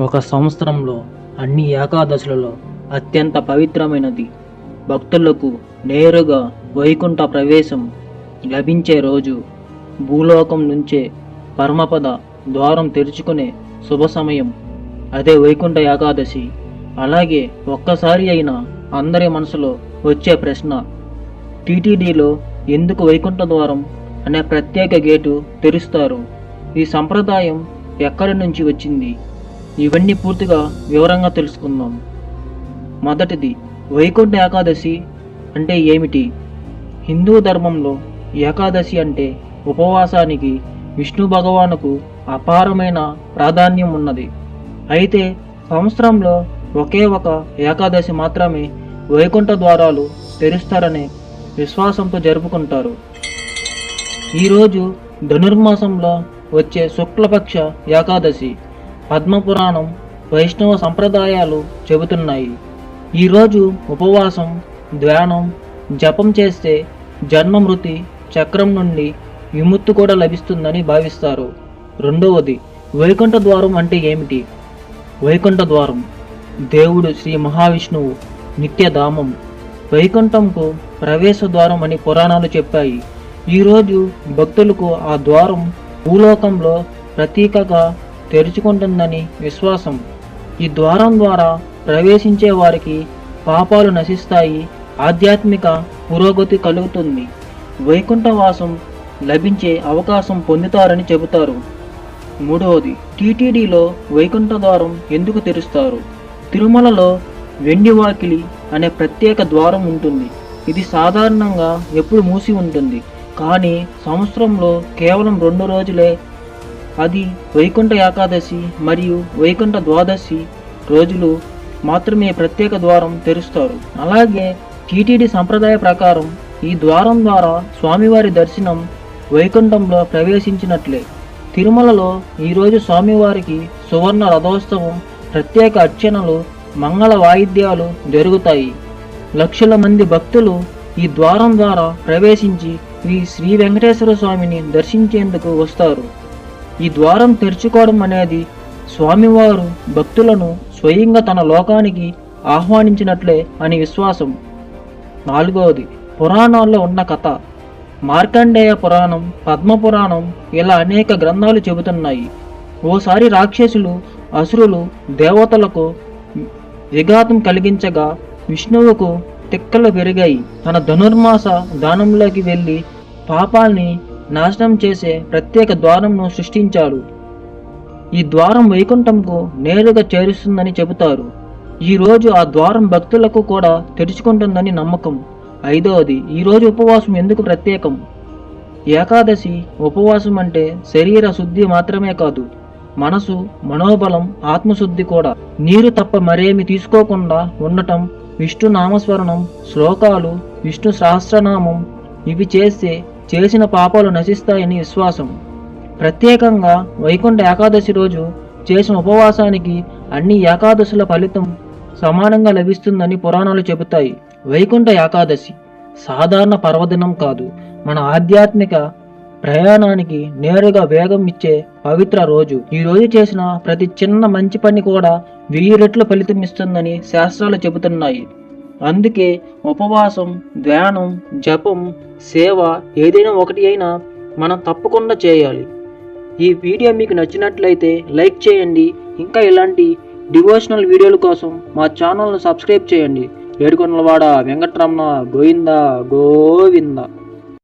ఒక సంవత్సరంలో అన్ని ఏకాదశులలో అత్యంత పవిత్రమైనది. భక్తులకు నేరుగా వైకుంఠ ప్రవేశం లభించే రోజు. భూలోకం నుంచే పరమపద ద్వారం తెరుచుకునే శుభ సమయం. అదే వైకుంఠ ఏకాదశి. అలాగే ఒక్కసారి అయినా అందరి మనసులో వచ్చే ప్రశ్న, టీటీడీలో ఎందుకు వైకుంఠ ద్వారం అనే ప్రత్యేక గేటు తెరుస్తారు? ఈ సంప్రదాయం ఎక్కడి నుంచి వచ్చింది? ఇవన్నీ పూర్తిగా వివరంగా తెలుసుకుందాం. మొదటిది, వైకుంఠ ఏకాదశి అంటే ఏమిటి? హిందూ ధర్మంలో ఏకాదశి అంటే ఉపవాసానికి విష్ణు భగవానుకు అపారమైన ప్రాధాన్యం ఉన్నది. అయితే సంవత్సరంలో ఒకే ఒక ఏకాదశి మాత్రమే వైకుంఠ ద్వారాలు తెరుస్తారనే విశ్వాసంతో జరుపుకుంటారు. ఈరోజు ధనుర్మాసంలో వచ్చే శుక్లపక్ష ఏకాదశి పద్మపురాణం, వైష్ణవ సంప్రదాయాలు చెబుతున్నాయి. ఈరోజు ఉపవాసం, ధ్యానం, జపం చేస్తే జన్మమృతి చక్రం నుండి విముక్తి కూడా లభిస్తుందని భావిస్తారు. రెండవది, వైకుంఠ ద్వారం అంటే ఏమిటి? వైకుంఠ ద్వారం దేవుడు శ్రీ మహావిష్ణువు నిత్యధామం, వైకుంఠంకు ప్రవేశ ద్వారం అని పురాణాలు చెప్పాయి. ఈరోజు భక్తులకు ఆ ద్వారం భూలోకంలో ప్రతీకగా తెరుచుకుంటుందని విశ్వాసం. ఈ ద్వారం ద్వారా ప్రవేశించే వారికి పాపాలు నశిస్తాయి, ఆధ్యాత్మిక పురోగతి కలుగుతుంది, వైకుంఠవాసం లభించే అవకాశం పొందుతారని చెబుతారు. మూడవది, టీటీడీలో వైకుంఠ ద్వారం ఎందుకు తెరుస్తారు? తిరుమలలో వెండి వాకిలి అనే ప్రత్యేక ద్వారం ఉంటుంది. ఇది సాధారణంగా ఎప్పుడు మూసి ఉంటుంది, కానీ సంవత్సరంలో కేవలం 2 రోజులే, అది వైకుంఠ ఏకాదశి మరియు వైకుంఠ ద్వాదశి రోజులు మాత్రమే ప్రత్యేక ద్వారం తెరుస్తారు. అలాగే టీటీడీ సంప్రదాయ ప్రకారం ఈ ద్వారం ద్వారా స్వామివారి దర్శనం వైకుంఠంలో ప్రవేశించినట్లే. తిరుమలలో ఈరోజు స్వామివారికి సువర్ణ రథోత్సవం, ప్రత్యేక అర్చనలు, మంగళ వాయిద్యాలు జరుగుతాయి. లక్షల మంది భక్తులు ఈ ద్వారం ద్వారా ప్రవేశించి శ్రీ వెంకటేశ్వర స్వామిని దర్శించేందుకు వస్తారు. ఈ ద్వారం తెరుచుకోవడం అనేది స్వామివారు భక్తులను స్వయంగా తన లోకానికి ఆహ్వానించినట్లే అని విశ్వాసం. నాలుగవది, పురాణాల్లో ఉన్న కథ. మార్కండేయ పురాణం, పద్మపురాణం ఇలా అనేక గ్రంథాలు చెబుతున్నాయి. ఓసారి రాక్షసులు, అసురులు దేవతలకు విఘాతం కలిగించగా విష్ణువుకు తిక్కలు పెరిగాయి. తన ధనుర్మాస దానంలోకి వెళ్ళి పాపాల్ని నాశనం చేసే ప్రత్యేక ద్వారంను సృష్టించాడు. ఈ ద్వారం వైకుంఠంకు నేరుగా చేరుస్తుందని చెబుతారు. ఈరోజు ఆ ద్వారం భక్తులకు కూడా తెరుచుకుంటుందని నమ్మకం. ఐదవది, ఈరోజు ఉపవాసం ఎందుకు ప్రత్యేకం? ఏకాదశి ఉపవాసం అంటే శరీర శుద్ధి మాత్రమే కాదు, మనసు, మనోబలం, ఆత్మశుద్ధి కూడా. నీరు తప్ప మరేమి తీసుకోకుండా ఉండటం, విష్ణు నామస్మరణం, శ్లోకాలు, విష్ణు సహస్రనామం ఇవి చేస్తే చేసిన పాపాలు నశిస్తాయని విశ్వాసం. ప్రత్యేకంగా వైకుంఠ ఏకాదశి రోజు చేసిన ఉపవాసానికి అన్ని ఏకాదశుల ఫలితం సమానంగా లభిస్తుందని పురాణాలు చెబుతాయి. వైకుంఠ ఏకాదశి సాధారణ పర్వదినం కాదు, మన ఆధ్యాత్మిక ప్రయాణానికి నేరుగా వేగం ఇచ్చే పవిత్ర రోజు. ఈ రోజు చేసిన ప్రతి చిన్న మంచి పని కూడా 1000 రెట్లు ఫలితం ఇస్తుందని శాస్త్రాలు చెబుతున్నాయి. అందుకే ఉపవాసం, ధ్యానం, జపం, సేవ ఏదైనా ఒకటి అయినా మనం తప్పకుండా చేయాలి. ఈ వీడియో మీకు నచ్చినట్లయితే లైక్ చేయండి. ఇంకా ఇలాంటి డివోషనల్ వీడియోల కోసం మా ఛానల్ను సబ్స్క్రైబ్ చేయండి. ఏడుకొండలవాడ వెంకటరమణ గోవింద గోవింద.